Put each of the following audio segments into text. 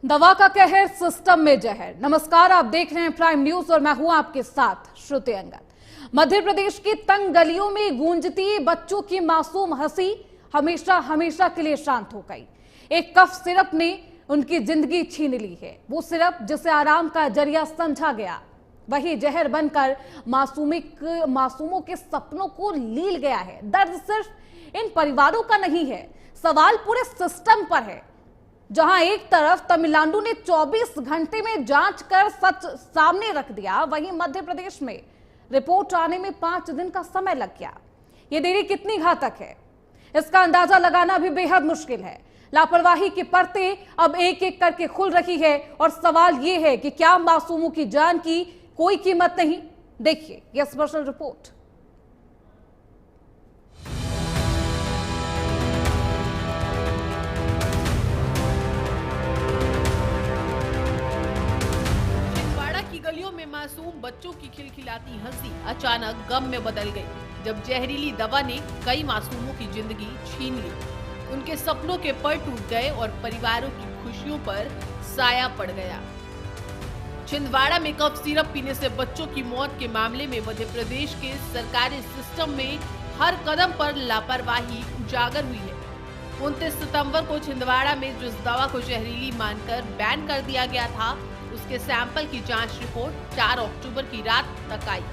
दवा का कहर, सिस्टम में जहर। नमस्कार, आप देख रहे हैं प्राइम न्यूज और मैं हूं आपके साथ श्रुति अंगद। मध्य प्रदेश की तंग गलियों में गूंजती बच्चों की मासूम हंसी हमेशा हमेशा के लिए शांत हो गई। एक कफ सिरप ने उनकी जिंदगी छीन ली है। वो सिरप जिसे आराम का जरिया समझा गया, वही जहर बनकर मासूमों के सपनों को लील गया है। दर्द सिर्फ इन परिवारों का नहीं है, सवाल पूरे सिस्टम पर है। जहां एक तरफ तमिलनाडु ने 24 घंटे में जांच कर सच सामने रख दिया, वहीं मध्य प्रदेश में रिपोर्ट आने में 5 दिन का समय लग गया। यह देरी कितनी घातक है, इसका अंदाजा लगाना भी बेहद मुश्किल है। लापरवाही की परतें अब एक एक करके खुल रही है और सवाल यह है कि क्या मासूमों की जान की कोई कीमत नहीं? देखिए यह स्पेशल रिपोर्ट। गलियों में मासूम बच्चों की खिलखिलाती हंसी अचानक गम में बदल गई, जब जहरीली दवा ने कई मासूमों की जिंदगी छीन ली। उनके सपनों के पर टूट गए और परिवारों की खुशियों पर साया पड़ गया। छिंदवाड़ा में कफ सिरप पीने से बच्चों की मौत के मामले में मध्य प्रदेश के सरकारी सिस्टम में हर कदम पर लापरवाही उजागर हुई है। 29 सितंबर को छिंदवाड़ा में जिस दवा को जहरीली मानकर बैन कर दिया गया था, उसके सैंपल की जांच रिपोर्ट 4 अक्टूबर की रात तक आई,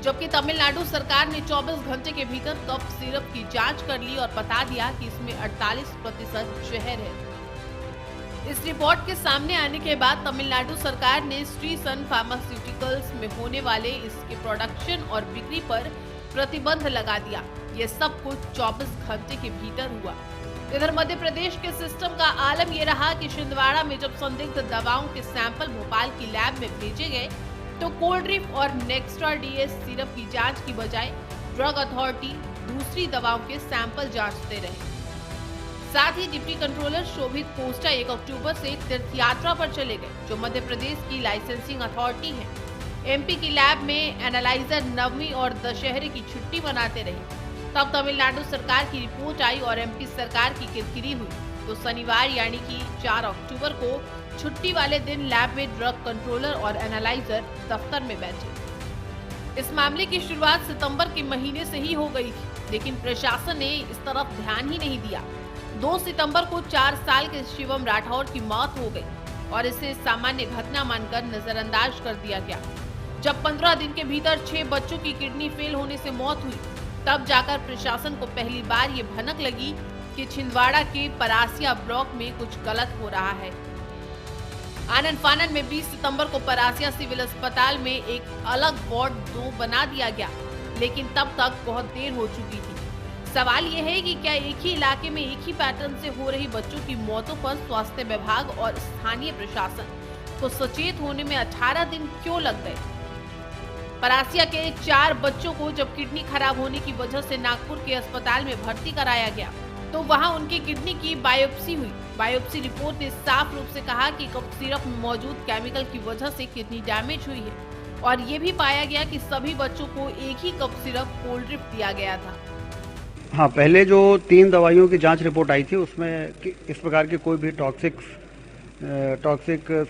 जबकि तमिलनाडु सरकार ने 24 घंटे के भीतर कफ सिरप की जांच कर ली और बता दिया कि इसमें 48% जहर है। इस रिपोर्ट के सामने आने के बाद तमिलनाडु सरकार ने श्री सन फार्मास्यूटिकल्स में होने वाले इसके प्रोडक्शन और बिक्री पर प्रतिबंध लगा दिया। ये सब कुछ 24 घंटे के भीतर हुआ। इधर मध्य प्रदेश के सिस्टम का आलम यह रहा कि छिंदवाड़ा में जब संदिग्ध दवाओं के सैंपल भोपाल की लैब में भेजे गए, तो कोल्ड्रिप और नेक्स्ट्रा डीएस सिरप की जांच की बजाय ड्रग अथॉरिटी दूसरी दवाओं के सैंपल जांचते रहे। साथ ही डिप्टी कंट्रोलर शोभित पोस्टा 1 अक्टूबर से तीर्थ यात्रा पर चले गए, जो मध्य प्रदेश की लाइसेंसिंग अथॉरिटी है। एमपी की लैब में एनालाइजर नवमी और दशहरे की छुट्टी मनाते रहे। तब तमिलनाडु सरकार की रिपोर्ट आई और एमपी सरकार की किरकिरी हुई, तो शनिवार यानी कि 4 अक्टूबर को छुट्टी वाले दिन लैब में ड्रग कंट्रोलर और एनालाइजर दफ्तर में बैठे। इस मामले की शुरुआत सितंबर के महीने से ही हो गई थी, लेकिन प्रशासन ने इस तरफ ध्यान ही नहीं दिया। 2 सितंबर को 4 साल के शिवम राठौर की मौत हो गई और इसे सामान्य घटना मानकर नजरअंदाज कर दिया गया। जब 15 दिन के भीतर 6 बच्चों की किडनी फेल होने से मौत हुई, तब जाकर प्रशासन को पहली बार ये भनक लगी कि छिंदवाड़ा के परासिया ब्लॉक में कुछ गलत हो रहा है। आनन फानन में 20 सितंबर को परासिया सिविल अस्पताल में एक अलग वार्ड 2 बना दिया गया, लेकिन तब तक बहुत देर हो चुकी थी। सवाल ये है कि क्या एक ही इलाके में एक ही पैटर्न से हो रही बच्चों की मौतों पर स्वास्थ्य विभाग और स्थानीय प्रशासन को सचेत होने में 18 दिन क्यों लग गए? परासिया के 4 बच्चों को जब किडनी खराब होने की वजह से नागपुर के अस्पताल में भर्ती कराया गया, तो वहां उनकी किडनी की बायोप्सी हुई। बायोप्सी रिपोर्ट ने साफ रूप से कहा कि कफ सिरप में मौजूद केमिकल की वजह से किडनी डैमेज हुई है और ये भी पाया गया कि सभी बच्चों को एक ही कफ सिरप कोल्ड्रिप दिया गया था। हाँ, पहले जो 3 दवाइयों की जांच रिपोर्ट आई थी, उसमें इस प्रकार के कोई भी टॉक्सिक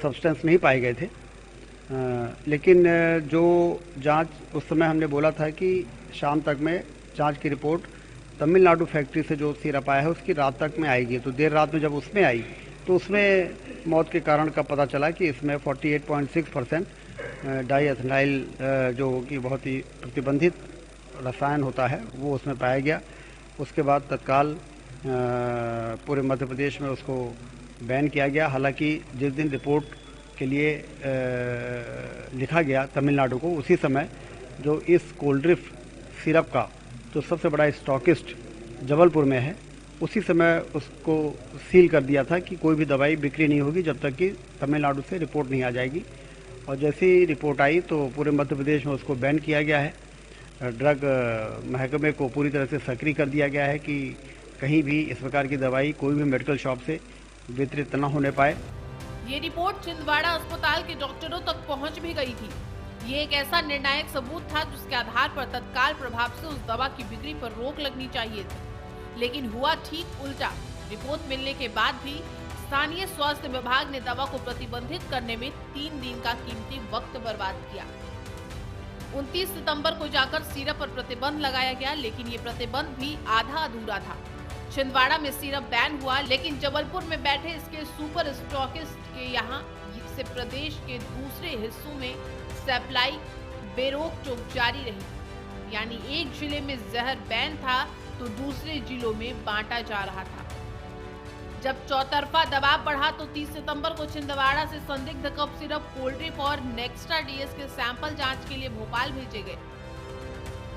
सब्सटेंस नहीं पाए गए थे। लेकिन जो जांच उस समय हमने बोला था कि शाम तक में जांच की रिपोर्ट तमिलनाडु फैक्ट्री से जो सिरप आया है उसकी रात तक में आएगी। तो देर रात में जब उसमें आई, तो उसमें मौत के कारण का पता चला कि इसमें 48.6% डाईएथेनाइल जो कि बहुत ही प्रतिबंधित रसायन होता है, वो उसमें पाया गया। उसके बाद तत्काल पूरे मध्य प्रदेश में उसको बैन किया गया। हालांकि जिस दिन रिपोर्ट के लिए लिखा गया तमिलनाडु को, उसी समय जो इस कोल्ड्रिप सिरप का जो सबसे बड़ा स्टॉकिस्ट जबलपुर में है, उसी समय उसको सील कर दिया था कि कोई भी दवाई बिक्री नहीं होगी जब तक कि तमिलनाडु से रिपोर्ट नहीं आ जाएगी। और जैसे ही रिपोर्ट आई तो पूरे मध्य प्रदेश में उसको बैन किया गया है। ड्रग महकमे को पूरी तरह से सक्रिय कर दिया गया है कि कहीं भी इस प्रकार की दवाई कोई भी मेडिकल शॉप से वितरित न होने पाए। ये रिपोर्ट छिंदवाड़ा अस्पताल के डॉक्टरों तक पहुंच भी गई थी। ये एक ऐसा निर्णायक सबूत था जिसके आधार पर तत्काल प्रभाव से उस दवा की बिक्री पर रोक लगनी चाहिए थी, लेकिन हुआ ठीक उल्टा। रिपोर्ट मिलने के बाद भी स्थानीय स्वास्थ्य विभाग ने दवा को प्रतिबंधित करने में 3 दिन का कीमती वक्त बर्बाद किया। 29 सितंबर को जाकर सिरप पर प्रतिबंध लगाया गया, लेकिन ये प्रतिबंध भी आधा अधूरा था। छिंदवाड़ा में सिरप बैन हुआ, लेकिन जबलपुर में बैठे इसके सुपर स्टॉकिस्ट के यहाँ से प्रदेश के दूसरे हिस्सों में सप्लाई बेरोक टोक जारी रही। यानी एक जिले में जहर बैन था तो दूसरे जिलों में बांटा जा रहा था। जब चौतरफा दबाव बढ़ा तो 30 सितंबर को छिंदवाड़ा से संदिग्ध कफ सिरप, कोल्ड ड्रिंक और नेक्स्ट्रा डीएस के सैंपल जांच के लिए भोपाल भेजे गए।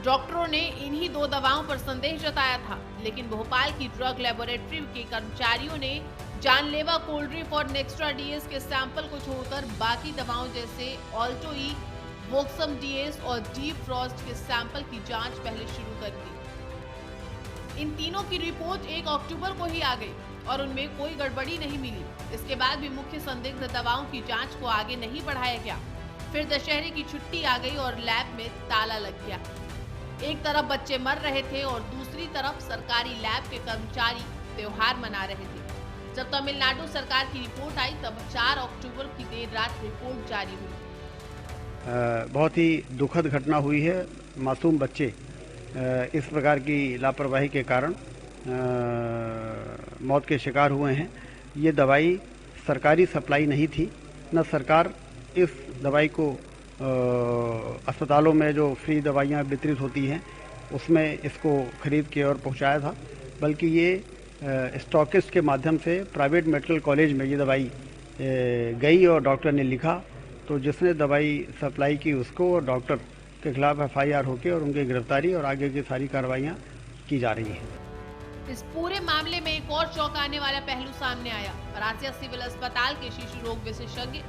डॉक्टरों ने इन्हीं 2 दवाओं पर संदेह जताया था, लेकिन भोपाल की ड्रग लेबोरेटरी के कर्मचारियों ने जानलेवा कोल्ड ड्रिंक और नेक्स्ट्रा डीएस के सैंपल को छोड़कर बाकी दवाओं जैसे ऑल्टो ई, वोक्सम डीएस और डीप फ्रॉस्ट के सैंपल की जांच पहले शुरू कर दी। इन तीनों की रिपोर्ट 1 अक्टूबर को ही आ गई और उनमें कोई गड़बड़ी नहीं मिली। इसके बाद भी मुख्य संदिग्ध दवाओं की जांच को आगे नहीं बढ़ाया गया। फिर दशहरे की छुट्टी आ गई और लैब में ताला लग गया। एक तरफ बच्चे मर रहे थे और दूसरी तरफ सरकारी लैब के कर्मचारी त्योहार मना रहे थे। जब तमिलनाडु सरकार की रिपोर्ट आई तब 4 अक्टूबर की देर रात रिपोर्ट जारी हुई। बहुत ही दुखद घटना हुई है। मासूम बच्चे इस प्रकार की लापरवाही के कारण मौत के शिकार हुए हैं। ये दवाई सरकारी सप्लाई नहीं थी, न सरकार इस दवाई को अस्पतालों में जो फ्री दवाइयाँ वितरित होती हैं उसमें इसको खरीद के और पहुंचाया था, बल्कि ये स्टॉकिस्ट के माध्यम से प्राइवेट मेडिकल कॉलेज में ये दवाई गई और डॉक्टर ने लिखा, तो जिसने दवाई सप्लाई की उसको और डॉक्टर के खिलाफ FIR होकर और उनकी गिरफ्तारी और आगे की सारी कार्रवाइयाँ की जा रही हैं। इस पूरे मामले में एक और चौंकाने वाला पहलू सामने आया। राजिया सिविल अस्पताल के शिशु रोग विशेषज्ञ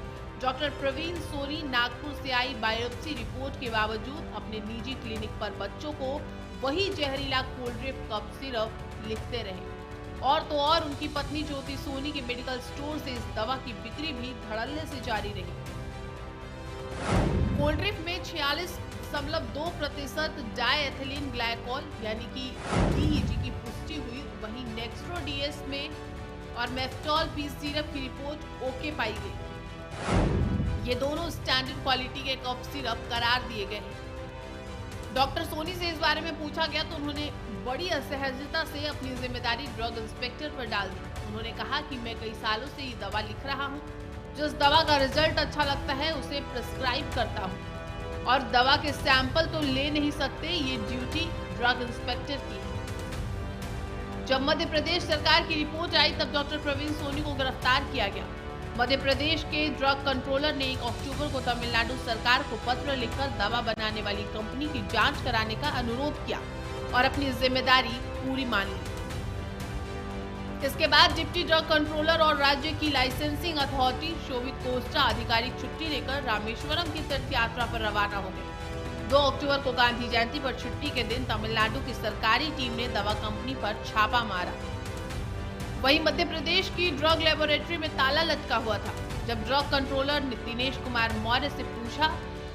डॉक्टर प्रवीण सोनी नागपुर से आई बायोप्सी रिपोर्ट के बावजूद अपने निजी क्लिनिक पर बच्चों को वही जहरीला कोल्ड ड्रिंक कफ सिरप लिखते रहे। और तो और उनकी पत्नी ज्योति सोनी के मेडिकल स्टोर से इस दवा की बिक्री भी धड़ल्ले से जारी रही। कोल्ड ड्रिंक में 46.2% डायएथिलीन ग्लाइकोल यानी कि DEG की पुष्टि हुई। वहीं नेक्स्ट्रो डीएस में और मेफ्टॉल पी सिरप की रिपोर्ट ओके पाई गई। ये दोनों स्टैंडर्ड क्वालिटी के कफ सिरप करार दिए गए हैं। डॉक्टर सोनी से इस बारे में पूछा गया तो उन्होंने बड़ी असहजता से अपनी जिम्मेदारी ड्रग इंस्पेक्टर पर डाल दी। उन्होंने कहा कि मैं कई सालों से ये दवा लिख रहा हूँ, जिस दवा का रिजल्ट अच्छा लगता है उसे प्रिस्क्राइब करता हूँ और दवा के सैंपल तो ले नहीं सकते, ये ड्यूटी ड्रग इंस्पेक्टर की है। जब मध्य प्रदेश सरकार की रिपोर्ट आई तब डॉक्टर प्रवीण सोनी को गिरफ्तार किया गया। मध्य प्रदेश के ड्रग कंट्रोलर ने 1 अक्टूबर को तमिलनाडु सरकार को पत्र लिखकर दवा बनाने वाली कंपनी की जांच कराने का अनुरोध किया और अपनी जिम्मेदारी पूरी मान ली। इसके बाद डिप्टी ड्रग कंट्रोलर और राज्य की लाइसेंसिंग अथॉरिटी शोभित कोस्टा आधिकारिक छुट्टी लेकर रामेश्वरम की तीर्थ यात्रा पर रवाना हो गए। 2 अक्टूबर को गांधी जयंती पर छुट्टी के दिन तमिलनाडु की सरकारी टीम ने दवा कंपनी पर छापा मारा। वहीं मध्य प्रदेश की ड्रग लेबोरेटरी में ताला लटका हुआ था। जब ड्रग कंट्रोलर ने दिनेश कुमार मौर्य से पूछा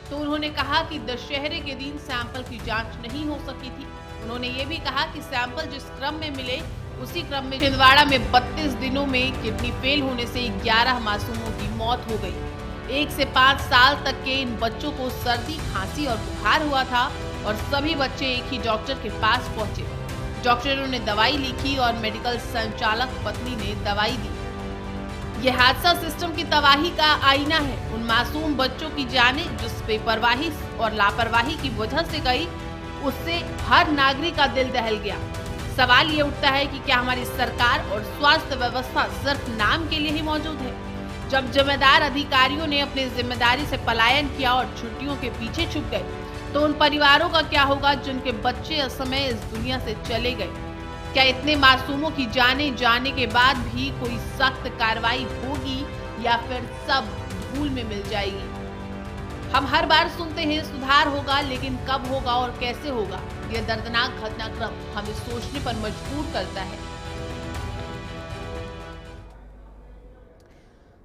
तो उन्होंने कहा कि दशहरे के दिन सैंपल की जांच नहीं हो सकी थी। उन्होंने ये भी कहा कि सैंपल जिस क्रम में मिले उसी क्रम में छिंदवाड़ा में 32 दिनों में किडनी फेल होने से 11 मासूमों की मौत हो गई। 1 से 5 साल तक के इन बच्चों को सर्दी, खांसी और बुखार हुआ था और सभी बच्चे एक ही डॉक्टर के पास पहुंचे। डॉक्टरों ने दवाई लिखी और मेडिकल संचालक पत्नी ने दवाई दी। यह हादसा सिस्टम की तबाही का आईना है। उन मासूम बच्चों की जाने जिस बेपरवाही और लापरवाही की वजह से गई, उससे हर नागरिक का दिल दहल गया। सवाल ये उठता है कि क्या हमारी सरकार और स्वास्थ्य व्यवस्था सिर्फ नाम के लिए ही मौजूद है? जब जिम्मेदार अधिकारियों ने अपनी जिम्मेदारी से पलायन किया और छुट्टियों के पीछे छुप गए, तो उन परिवारों का क्या होगा जिनके बच्चे असमय इस दुनिया से चले गए? क्या इतने मासूमों की जाने जाने के बाद भी कोई सख्त कार्रवाई होगी या फिर सब धूल में मिल जाएगी? हम हर बार सुनते हैं सुधार होगा, लेकिन कब होगा और कैसे होगा? यह दर्दनाक घटनाक्रम हमें सोचने पर मजबूर करता है।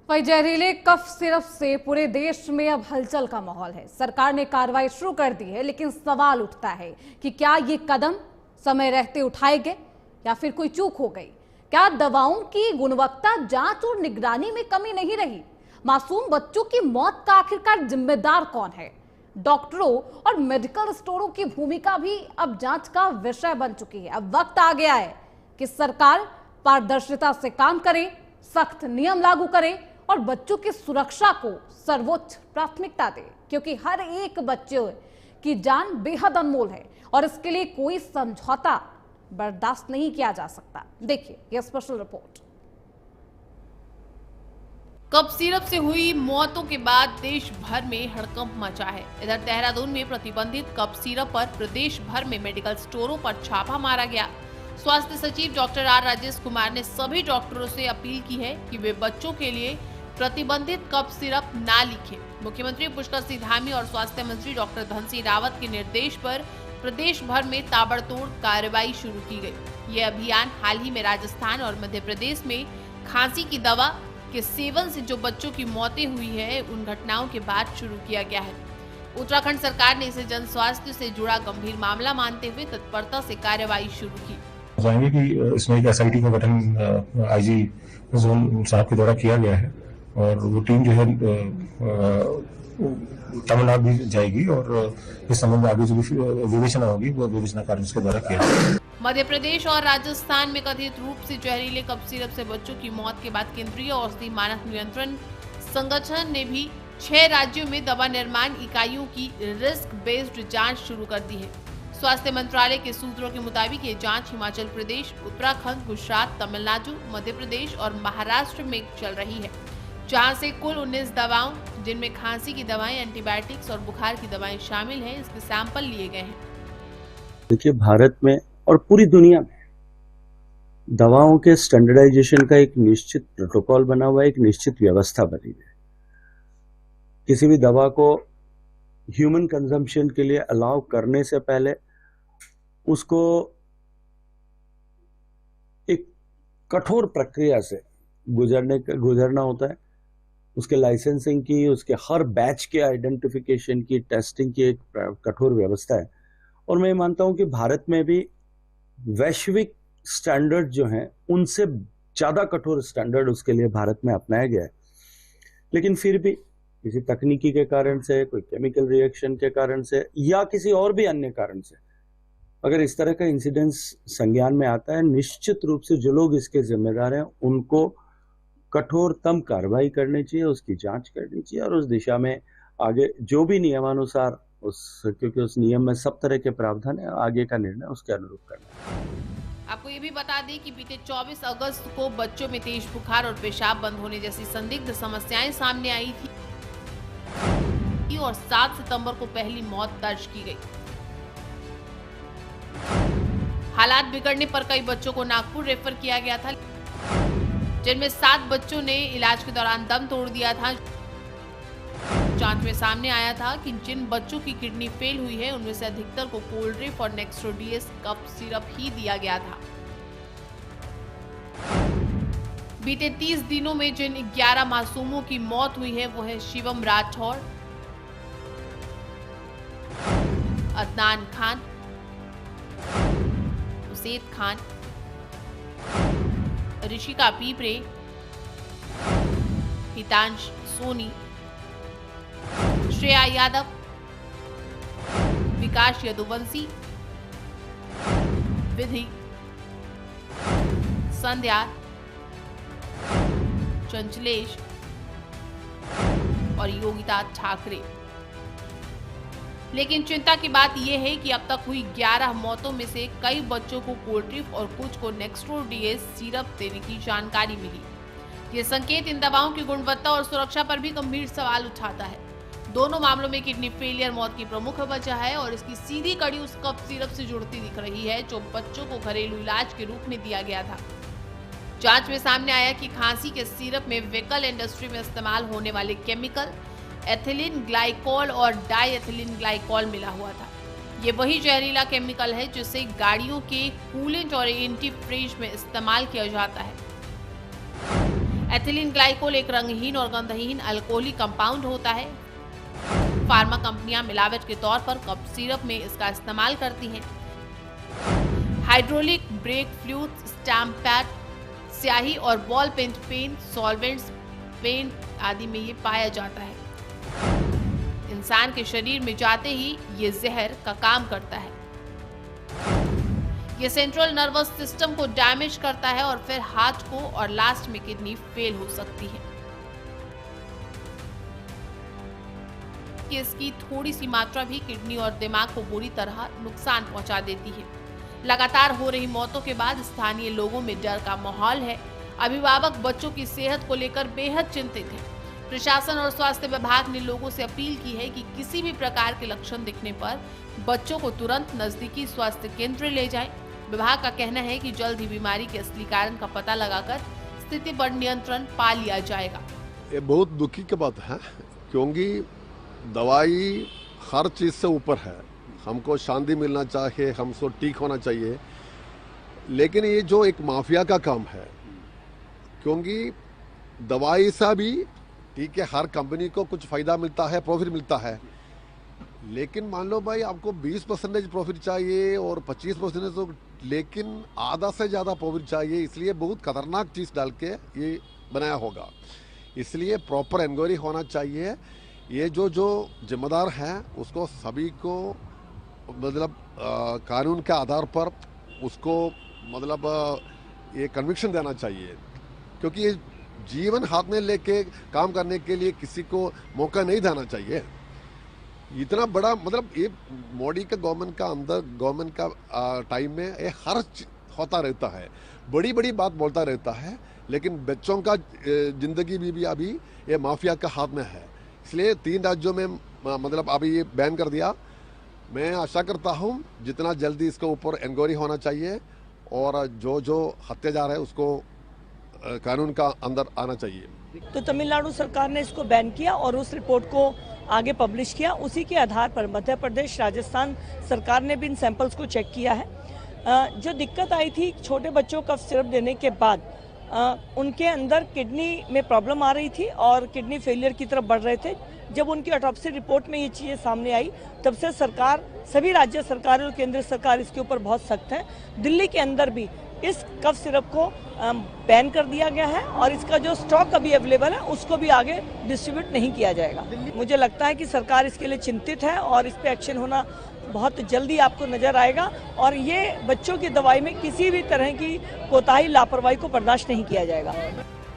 वही जहरीले कफ सिरप से पूरे देश में अब हलचल का माहौल है। सरकार ने कार्रवाई शुरू कर दी है, लेकिन सवाल उठता है कि क्या ये कदम समय रहते उठाए गए या फिर कोई चूक हो गई? क्या दवाओं की गुणवत्ता जांच और निगरानी में कमी नहीं रही? मासूम बच्चों की मौत का आखिरकार जिम्मेदार कौन है? डॉक्टरों और मेडिकल स्टोरों की भूमिका भी अब जांच का विषय बन चुकी है। अब वक्त आ गया है कि सरकार पारदर्शिता से काम करे, सख्त नियम लागू करे और बच्चों की सुरक्षा को सर्वोच्च प्राथमिकता दे, क्योंकि हर एक बच्चे की जान बेहद अनमोल है और इसके लिए कोई समझौता बर्दाश्त नहीं किया जा सकता। देखिए यह स्पेशल रिपोर्ट। कफ सिरप से हुई मौतों के बाद देश भर में हड़कंप मचा है। इधर देहरादून में प्रतिबंधित कफ सिरप पर प्रदेश भर में मेडिकल स्टोरों पर छापा मारा गया। स्वास्थ्य सचिव डॉक्टर आर राजेश कुमार ने सभी डॉक्टरों से अपील की है कि वे बच्चों के लिए प्रतिबंधित कफ सिरप ना लिखें। मुख्यमंत्री पुष्कर सिंह धामी और स्वास्थ्य मंत्री डॉक्टर धन सिंह रावत के निर्देश पर प्रदेश भर में ताबड़तोड़ कार्रवाई शुरू की गई। यह अभियान हाल ही में राजस्थान और मध्य प्रदेश में खांसी की दवा के सेवन से जो बच्चों की मौतें हुई है उन घटनाओं के बाद शुरू किया गया है। उत्तराखंड सरकार ने इसे जन स्वास्थ्य से जुड़ा गंभीर मामला मानते हुए तत्परता से कार्रवाई शुरू की। जाएंगे कि इसमें एक एसआईटी का गठन आईजी जोन साहब के द्वारा किया गया है और वो टीम जो है तमिलनाडु भी जाएगी और इस संबंध में आगे जो विवेचना होगी वो विवेचना कार्य उसके द्वारा किया जाएगा। मध्य प्रदेश और राजस्थान में कथित रूप से जहरीले कफ सिरप से बच्चों की मौत के बाद केंद्रीय औषधि मानक नियंत्रण संगठन ने भी 6 राज्यों में दवा निर्माण इकाइयों की रिस्क बेस्ड जांच शुरू कर दी है। स्वास्थ्य मंत्रालय के सूत्रों के मुताबिक ये जांच हिमाचल प्रदेश, उत्तराखंड, गुजरात, तमिलनाडु, मध्य प्रदेश और महाराष्ट्र में चल रही है, जहां से कुल 19 दवाओं, जिनमें खांसी की दवाएं, एंटीबायोटिक्स और बुखार की दवाएं शामिल हैं, इसके सैंपल लिए गए हैं। देखिए, भारत में और पूरी दुनिया में दवाओं के स्टैंडर्डाइजेशन का एक निश्चित प्रोटोकॉल बना हुआ है, एक निश्चित व्यवस्था बनी है। किसी भी दवा को ह्यूमन कंजम्पशन के लिए अलाउ करने से पहले उसको एक कठोर प्रक्रिया से गुजरना होता है। उसके लाइसेंसिंग की, उसके हर बैच के आइडेंटिफिकेशन की, टेस्टिंग की एक कठोर व्यवस्था है। और मैं मानता हूं कि भारत में भी वैश्विक स्टैंडर्ड जो हैं उनसे ज्यादा कठोर स्टैंडर्ड उसके लिए भारत में अपनाया गया है। लेकिन फिर भी किसी तकनीकी के कारण से, कोई केमिकल रिएक्शन के कारण से या किसी और भी अन्य कारण से अगर इस तरह का इंसिडेंस संज्ञान में आता है, निश्चित रूप से जो लोग इसके जिम्मेदार हैं उनको कठोरतम कार्रवाई करनी चाहिए, उसकी जांच करनी चाहिए और उस दिशा में आगे जो भी नियमानुसार क्योंकि उस नियम में सब तरह के प्रावधान है, आगे का निर्णय उसके अनुरूप करना है। आपको ये भी बता दें कि बीते 24 अगस्त को बच्चों में तेज बुखार और पेशाब बंद होने जैसी संदिग्ध समस्याएं सामने आई थी और 7 सितंबर को पहली मौत दर्ज की गई। हालात बिगड़ने पर कई बच्चों को नागपुर रेफर किया गया था, जिनमें 7 बच्चों ने इलाज के दौरान दम तोड़ दिया था। जांच में सामने आया था कि जिन बच्चों की किडनी फेल हुई है उनमें से अधिकतर को कोल्ड्रिप और नेक्स्ट्रोडीएस कफ सिरप ही दिया गया था। बीते 30 दिनों में जिन 11 मासूमों की मौत हुई है वो है शिवम राठौर, अदनान खान, उसेद खान, ऋषिका पीपरे, हितांश सोनी, श्रेया यादव, विकास यदुवंशी, विधि, संध्या, चंचलेश और योगिता ठाकरे। लेकिन चिंता की बात यह है कि अब तक हुई 11 मौतों में से कई बच्चों को कोल्ड्रिप और कुछ को नेक्स्ट्रोडीएस सिरप देने की जानकारी मिली। ये संकेत इन दवाओं की गुणवत्ता और सुरक्षा पर भी गंभीर सवाल उठाता है। दोनों मामलों में किडनी फेलियर मौत की प्रमुख वजह है और इसकी सीधी कड़ी उस कफ सिरप से जुड़ती दिख रही है जो बच्चों को घरेलू इलाज के रूप में दिया गया था। जांच में सामने आया कि खांसी के सिरप में व्हीकल इंडस्ट्री में इस्तेमाल होने वाले केमिकल एथिलीन ग्लाइकोल और डाई एथिलीन ग्लाइकोल मिला हुआ था। ये वही जहरीला केमिकल है जिसे गाड़ियों के कूलेंट और एंटीफ्रीज में इस्तेमाल किया जाता है। एथिलीन ग्लाइकोल एक रंगहीन और गंधहीन अल्कोहलिक कंपाउंड होता है। फार्मा कंपनियां मिलावट के तौर पर कफ सिरप में इसका इस्तेमाल करती हैं। Hydraulic brake fluid, stamp pad, स्याही और ballpoint pen, solvents, paint आदि में ये पाया जाता है। इंसान के शरीर में जाते ही ये जहर का काम करता है। ये सेंट्रल नर्वस सिस्टम को डैमेज करता है और फिर हार्ट को और लास्ट में किडनी फेल हो सकती है। इसकी थोड़ी सी मात्रा भी किडनी और दिमाग को बुरी तरह नुकसान पहुंचा देती है। लगातार हो रही मौतों के बाद स्थानीय लोगों में डर का माहौल है। अभिभावक बच्चों की सेहत को लेकर बेहद चिंतित हैं। प्रशासन और स्वास्थ्य विभाग ने लोगों से अपील की है कि किसी भी प्रकार के लक्षण दिखने पर बच्चों को तुरंत नजदीकी स्वास्थ्य केंद्र ले जाएं। विभाग का कहना है कि जल्द ही बीमारी के असली कारण का पता लगाकर स्थिति पर नियंत्रण पा लिया जाएगा। ये बहुत दुखी की बात है, क्योंकि दवाई हर चीज से ऊपर है। हमको शांति मिलना चाहिए, हमको ठीक होना चाहिए, लेकिन ये जो एक माफिया का काम है, क्योंकि दवाई से भी ठीक है, हर कंपनी को कुछ फायदा मिलता है, प्रॉफिट मिलता है, लेकिन मान लो भाई आपको 20% प्रॉफिट चाहिए और 25% तो, लेकिन आधा से ज़्यादा प्रॉफिट चाहिए, इसलिए बहुत खतरनाक चीज़ डाल के ये बनाया होगा। इसलिए प्रॉपर इंक्वायरी होना चाहिए। ये जो जिम्मेदार हैं उसको सभी को मतलब कानून के आधार पर उसको मतलब ये कन्विक्शन देना चाहिए, क्योंकि ये जीवन हाथ में लेके काम करने के लिए किसी को मौका नहीं देना चाहिए। इतना बड़ा मतलब ये मोदी का गवर्नमेंट का टाइम में ये हर होता रहता है, बड़ी बड़ी बात बोलता रहता है, लेकिन बच्चों का जिंदगी भी अभी ये माफिया का हाथ में है। इसलिए 3 राज्यों में मतलब अभी ये बैन कर दिया। मैं आशा करता हूँ जितना जल्दी इसके ऊपर इंक्वायरी होना चाहिए और जो हत्याचार है उसको कानून का अंदर आना चाहिए। तो तमिलनाडु सरकार ने इसको बैन किया और उस रिपोर्ट को आगे पब्लिश किया। उसी के आधार पर मध्य प्रदेश, राजस्थान सरकार ने भी इन सैंपल्स को चेक किया है। जो दिक्कत आई थी छोटे बच्चों का सिरप देने के बाद, उनके अंदर किडनी में प्रॉब्लम आ रही थी और किडनी फेलियर की तरफ बढ़ रहे थे। जब उनकी ऑटोप्सी रिपोर्ट में ये चीज़ें सामने आई, तब से सरकार, सभी राज्य सरकार और केंद्र सरकार इसके ऊपर बहुत सख्त है। दिल्ली के अंदर भी इस कफ सिरप को बैन कर दिया गया है और इसका जो स्टॉक अभी अवेलेबल है उसको भी आगे डिस्ट्रीब्यूट नहीं किया जाएगा। मुझे लगता है कि सरकार इसके लिए चिंतित है और इस पे एक्शन होना बहुत जल्दी आपको नजर आएगा और ये बच्चों की दवाई में किसी भी तरह की कोताही, लापरवाही को बर्दाश्त नहीं किया जाएगा।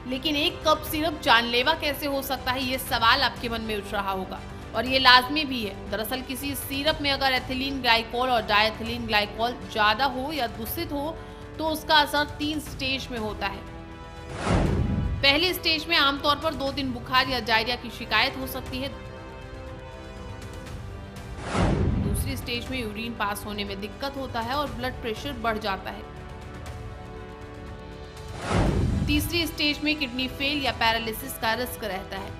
लेकिन एक कप सिरप जानलेवा कैसे हो सकता है, ये सवाल आपके मन में उठ रहा होगा और ये लाजमी भी है। दरअसल किसी सिरप में अगर एथिलीन ग्लाइकोल और डायथिलीन ग्लाइकोल ज्यादा हो या दूषित हो तो उसका असर 3 स्टेज में होता है। पहली स्टेज में आमतौर पर 2 दिन बुखार या डायरिया की शिकायत हो सकती है। दूसरी स्टेज में यूरिन पास होने में दिक्कत होता है और ब्लड प्रेशर बढ़ जाता है। तीसरी स्टेज में किडनी फेल या पैरालिसिस का रिस्क रहता है।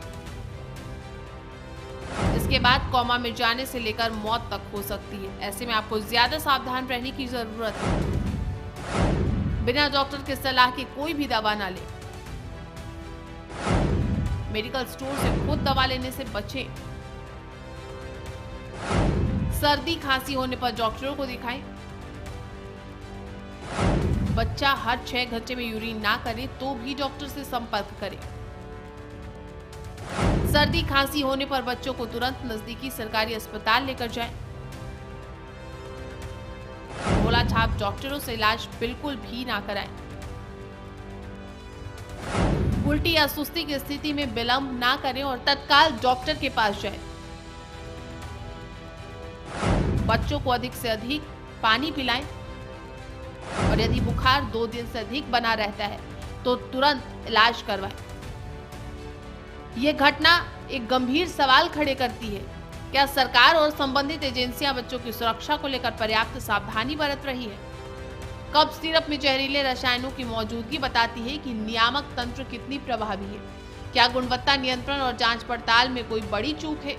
इसके बाद कोमा में जाने से लेकर मौत तक हो सकती है। ऐसे में आपको ज्यादा सावधान रहने की जरूरत है। बिना डॉक्टर की सलाह के कोई भी दवा ना लें। मेडिकल स्टोर से खुद दवा लेने से बचें। सर्दी खांसी होने पर डॉक्टरों को दिखाएं। बच्चा हर 6 घंटे में यूरिन ना करे तो भी डॉक्टर से संपर्क करें। सर्दी खांसी होने पर बच्चों को तुरंत नजदीकी सरकारी अस्पताल लेकर जाएं। भोला छाप डॉक्टरों से इलाज बिल्कुल भी ना कराएं। उल्टी या सुस्ती की स्थिति में विलंब ना करें और तत्काल डॉक्टर के पास जाएं। बच्चों को अधिक से अधिक पानी पिलाएं और यदि बुखार 2 दिन से अधिक बना रहता है तो तुरंत इलाज करवाएं। यह घटना एक गंभीर सवाल खड़े करती है। क्या सरकार और संबंधित एजेंसियां बच्चों की सुरक्षा को लेकर पर्याप्त सावधानी बरत रही है? कफ सिरप में जहरीले रसायनों की मौजूदगी बताती है कि नियामक तंत्र कितनी प्रभावी है। क्या गुणवत्ता नियंत्रण और जांच पड़ताल में कोई बड़ी चूक है?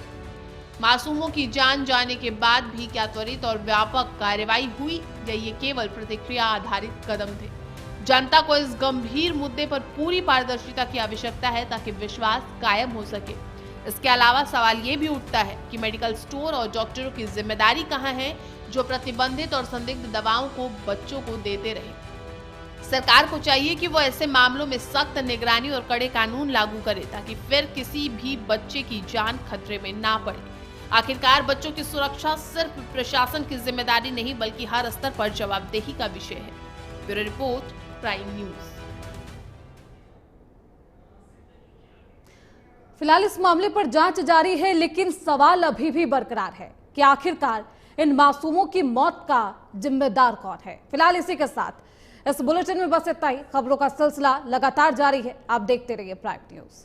मासूमों की जान जाने के बाद भी क्या त्वरित और व्यापक कार्रवाई हुई या ये केवल प्रतिक्रिया आधारित कदम थे? जनता को इस गंभीर मुद्दे पर पूरी पारदर्शिता की आवश्यकता है ताकि विश्वास कायम हो सके। इसके अलावा सवाल ये भी उठता है कि मेडिकल स्टोर और डॉक्टरों की जिम्मेदारी कहाँ है जो प्रतिबंधित और संदिग्ध दवाओं को बच्चों को देते रहे। सरकार को चाहिए कि वो ऐसे मामलों में सख्त निगरानी और कड़े कानून लागू करे ताकि फिर किसी भी बच्चे की जान खतरे में ना पड़े। आखिरकार बच्चों की सुरक्षा सिर्फ प्रशासन की जिम्मेदारी नहीं बल्कि हर स्तर पर जवाबदेही का विषय है। Bureau report, prime news. फिलहाल इस मामले पर जांच जारी है, लेकिन सवाल अभी भी बरकरार है कि आखिरकार इन मासूमों की मौत का जिम्मेदार कौन है। फिलहाल इसी के साथ इस बुलेटिन में बस इतना ही। खबरों का सिलसिला लगातार जारी है, आप देखते रहिए प्राइम न्यूज।